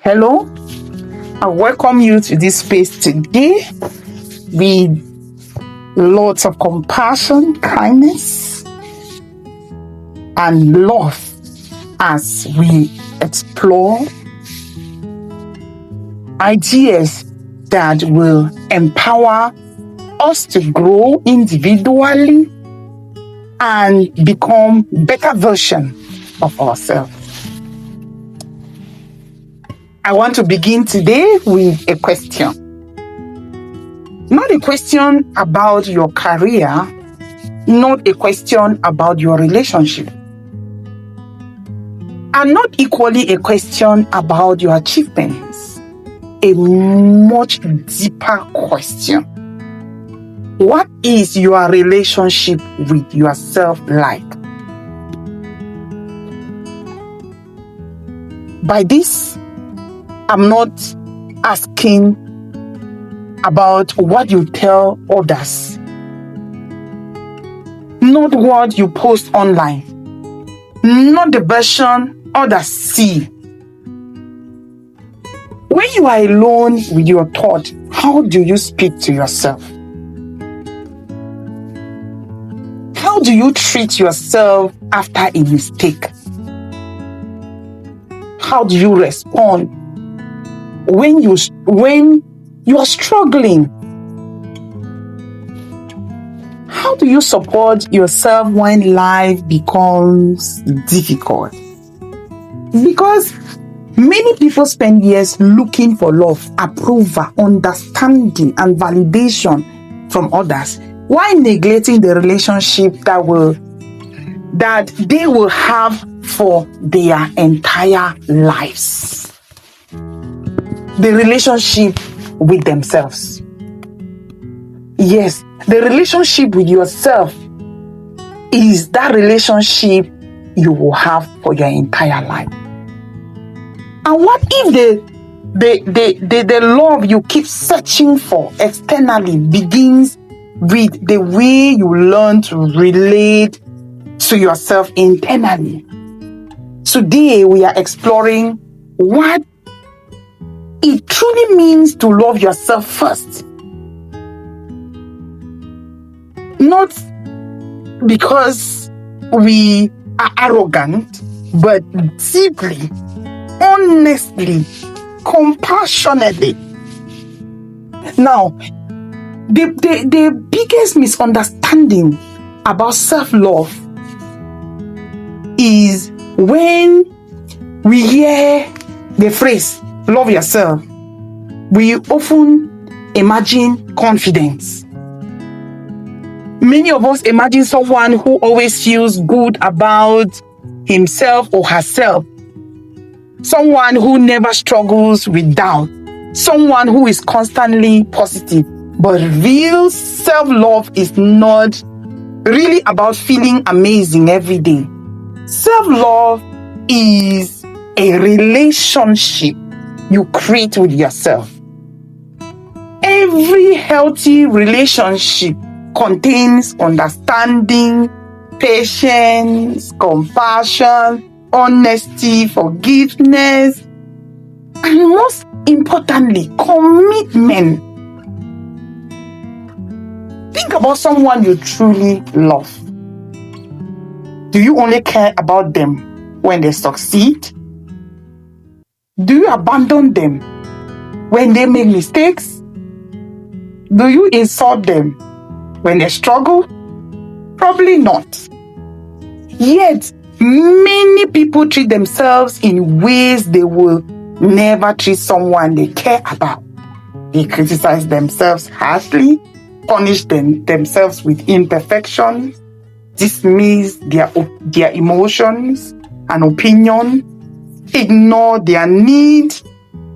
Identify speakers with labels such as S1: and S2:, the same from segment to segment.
S1: Hello, I welcome you to this space today with lots of compassion, kindness, and love as we explore ideas that will empower us to grow individually and become better version of ourselves. I want to begin today with a question. Not a question about your career, not a question about your relationship, and not equally a question about your achievements. A much deeper question. What is your relationship with yourself like? By this, I'm not asking about what you tell others, not what you post online, not the version others see. When you are alone with your thought, how do you speak to yourself? How do you treat yourself after a mistake? How do you respond when you are struggling? How do you support yourself when life becomes difficult? Because many people spend years looking for love, approval, understanding, and validation from others, while neglecting the relationship that they will have for their entire lives. The relationship with themselves. Yes, the relationship with yourself is that relationship you will have for your entire life. And what if the love you keep searching for externally begins with the way you learn to relate to yourself internally? Today, we are exploring what it truly means to love yourself first. Not because we are arrogant, but deeply, honestly, compassionately. Now, the biggest misunderstanding about self-love is when we hear the phrase, love yourself, we often imagine confidence. Many of us imagine someone who always feels good about himself or herself, someone who never struggles with doubt, someone who is constantly positive. But real self-love is not really about feeling amazing every day. Self-love is a relationship you create with yourself. Every healthy relationship contains understanding, patience, compassion, honesty, forgiveness, and most importantly, commitment. Think about someone you truly love. Do you only care about them when they succeed? Do you abandon them when they make mistakes? Do you insult them when they struggle? Probably not. Yet, many people treat themselves in ways they will never treat someone they care about. They criticize themselves harshly, punish themselves with imperfections, dismiss their emotions and opinions, ignore their needs,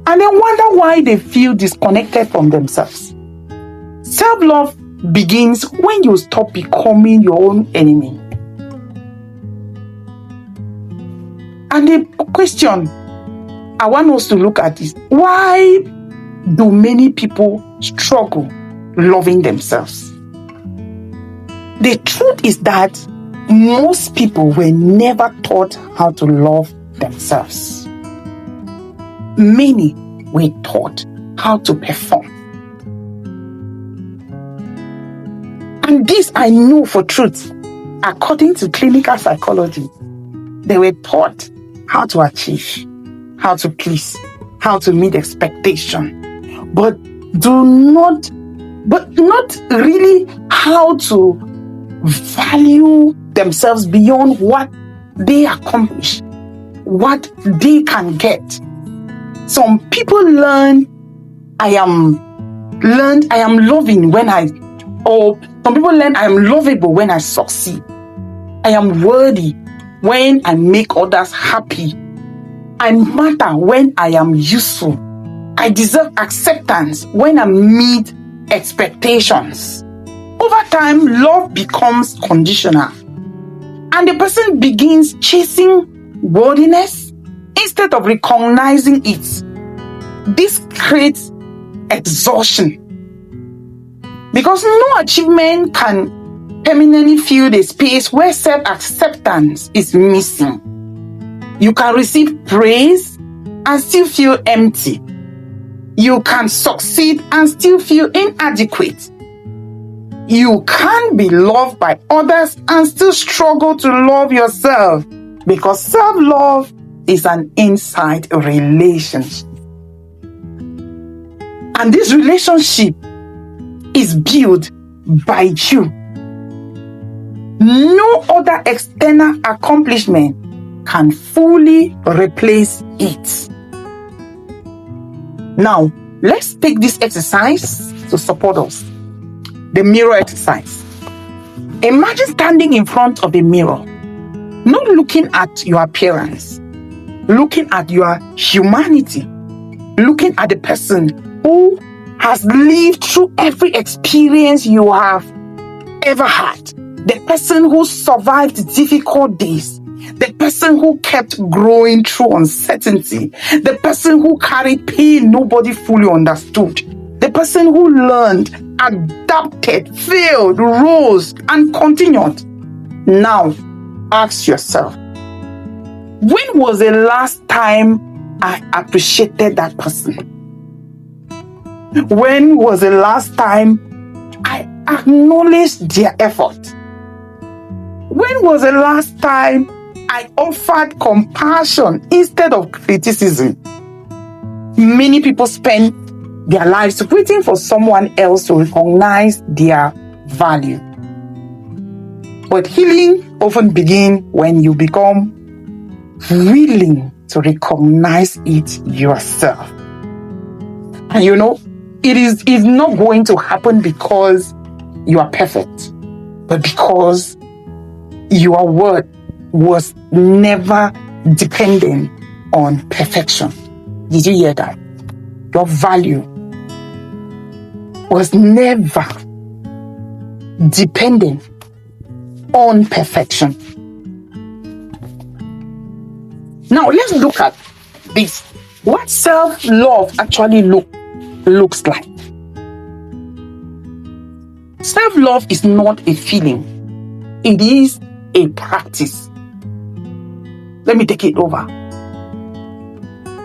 S1: and then wonder why they feel disconnected from themselves. Self-love begins when you stop becoming your own enemy. And the question I want us to look at is, why do many people struggle loving themselves? The truth is that most people were never taught how to love themselves. many were taught how to perform. And this I know for truth. According to clinical psychology, they were taught how to achieve, how to please, how to meet expectation, but not really how to value themselves beyond what they accomplish, what they can get. Some people learn I am loving when some people learn I am lovable when I succeed. I am worthy when I make others happy. I matter when I am useful. I deserve acceptance when I meet expectations. Over time, love becomes conditional, and the person begins chasing worthiness instead of recognizing it. This creates exhaustion because no achievement can permanently fill the space where self-acceptance is missing. You can receive praise and still feel empty. You can succeed and still feel inadequate. You can be loved by others and still struggle to love yourself, because self-love is an inside relationship. And this relationship is built by you. No other external accomplishment can fully replace it. Now, let's take this exercise to support us. The mirror exercise. Imagine standing in front of a mirror, not looking at your appearance, looking at your humanity, looking at the person who has lived through every experience you have ever had, the person who survived difficult days, the person who kept growing through uncertainty, the person who carried pain nobody fully understood, the person who learned, adapted, failed, rose, and continued. Now, ask yourself, when was the last time I appreciated that person? When was the last time I acknowledged their effort? When was the last time I offered compassion instead of criticism? Many people spend their lives waiting for someone else to recognize their value. But healing often begins when you become willing to recognize it yourself. And it is not going to happen because you are perfect, but because your worth was never dependent on perfection. Did you hear that? Your value was never dependent on perfection. Now let's look at this. What self-love actually looks like. Self-love is not a feeling. It is a practice. Let me take it over.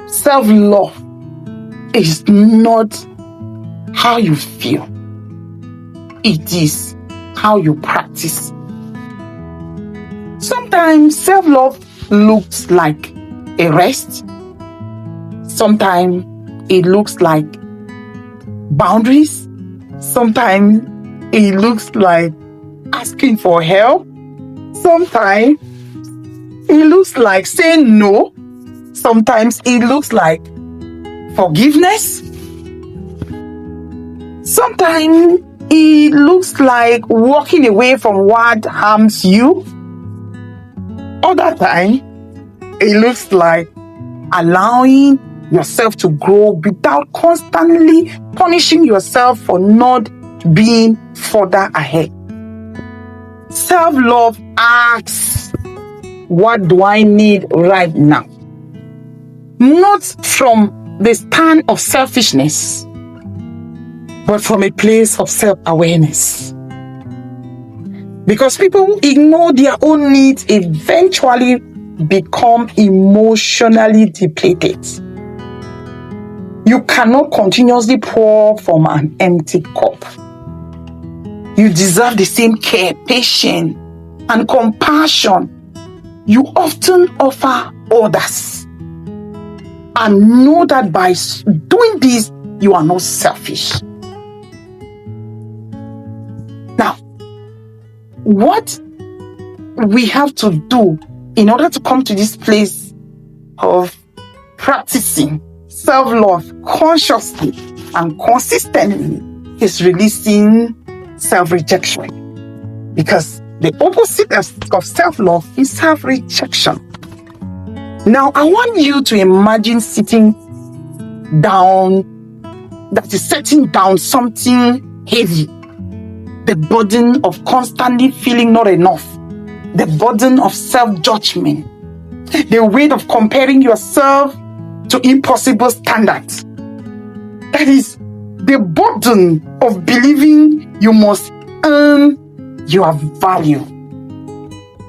S1: Self-love is not how you feel. It is how you practice. Sometimes self-love looks like a rest. Sometimes it looks like boundaries. Sometimes it looks like asking for help. Sometimes it looks like saying no. Sometimes it looks like forgiveness. Sometimes it looks like walking away from what harms you. Other times, it looks like allowing yourself to grow without constantly punishing yourself for not being further ahead. Self-love asks, what do I need right now? Not from the stand of selfishness, but from a place of self-awareness. Because people who ignore their own needs eventually become emotionally depleted. You cannot continuously pour from an empty cup. You deserve the same care, patience, and compassion you often offer others. And know that by doing this, you are not selfish. Now, what we have to do in order to come to this place of practicing self-love consciously and consistently is releasing self-rejection. Because the opposite of self-love is self-rejection. Now, I want you to imagine sitting down, that is setting down something heavy. The burden of constantly feeling not enough. The burden of self-judgment. The weight of comparing yourself to impossible standards. That is the burden of believing you must earn your value.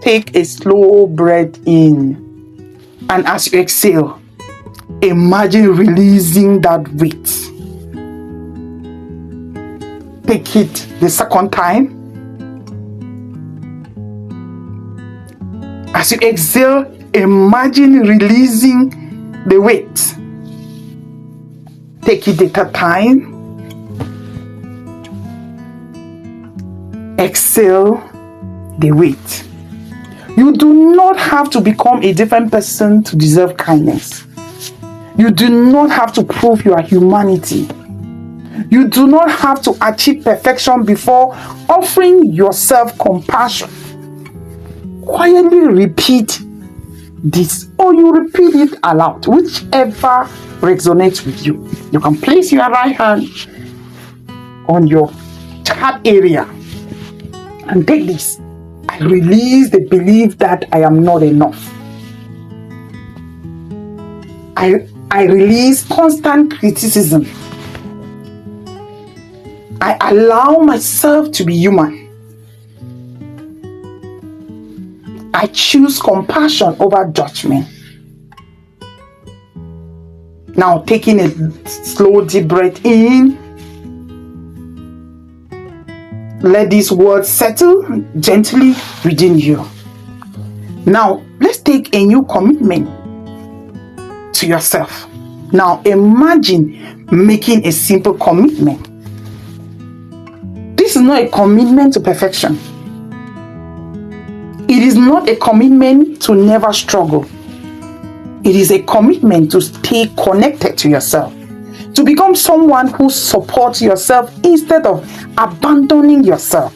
S1: Take a slow breath in. And as you exhale, imagine releasing that weight. Take it the second time. As you exhale, imagine releasing the weight. Take it the third time. Exhale the weight. You do not have to become a different person to deserve kindness. You do not have to prove your humanity. You do not have to achieve perfection before offering yourself compassion. Quietly repeat this, or you repeat it aloud, whichever resonates with you. You can place your right hand on your heart area and take this. I release the belief that I am not enough. I release constant criticism. I allow myself to be human. I choose compassion over judgment. Now, taking a slow deep breath in. Let these words settle gently within you. Now, let's take a new commitment to yourself. Now, imagine making a simple commitment. This is not a commitment to perfection. It is not a commitment to never struggle. It is a commitment to stay connected to yourself, to become someone who supports yourself instead of abandoning yourself,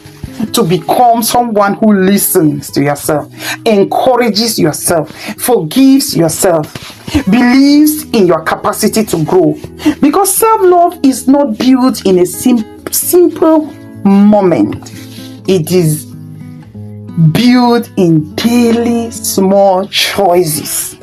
S1: to become someone who listens to yourself, encourages yourself, forgives yourself, believes in your capacity to grow. Because self-love is not built in a simple moment. It is built in daily small choices.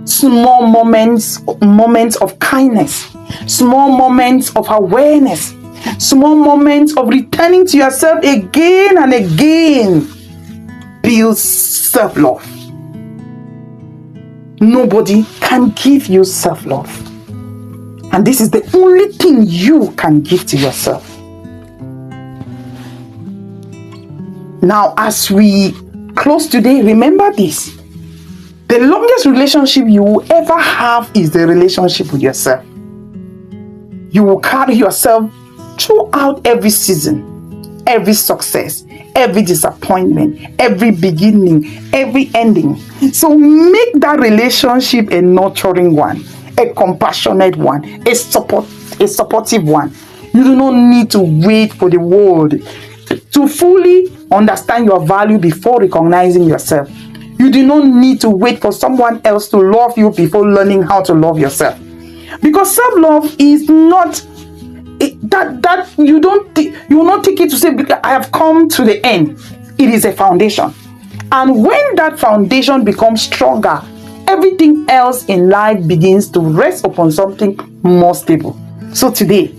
S1: Small moments of kindness, small moments of awareness, small moments of returning to yourself again and again builds self-love. Nobody can give you self-love. And this is the only thing you can give to yourself. Now, as we close today, remember this. The longest relationship you will ever have is the relationship with yourself. You will carry yourself throughout every season, every success, every disappointment, every beginning, every ending. So make that relationship a nurturing one, a compassionate one, a supportive one. You do not need to wait for the world to fully understand your value before recognizing yourself. You do not need to wait for someone else to love you before learning how to love yourself. Because self-love is not that you will not take it to say, I have come to the end. It is a foundation. And when that foundation becomes stronger, everything else in life begins to rest upon something more stable. So today,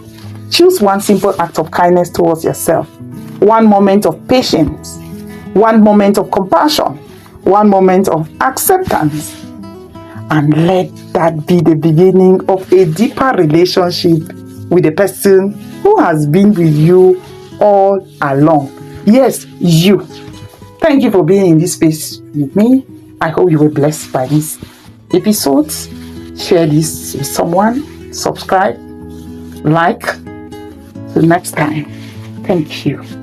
S1: choose one simple act of kindness towards yourself. One moment of patience. One moment of compassion. One moment of acceptance. And let that be the beginning of a deeper relationship with the person who has been with you all along. Yes, you. Thank you for being in this space with me. I hope you were blessed by this episode. Share this with someone. Subscribe. Like. Till next time. Thank you.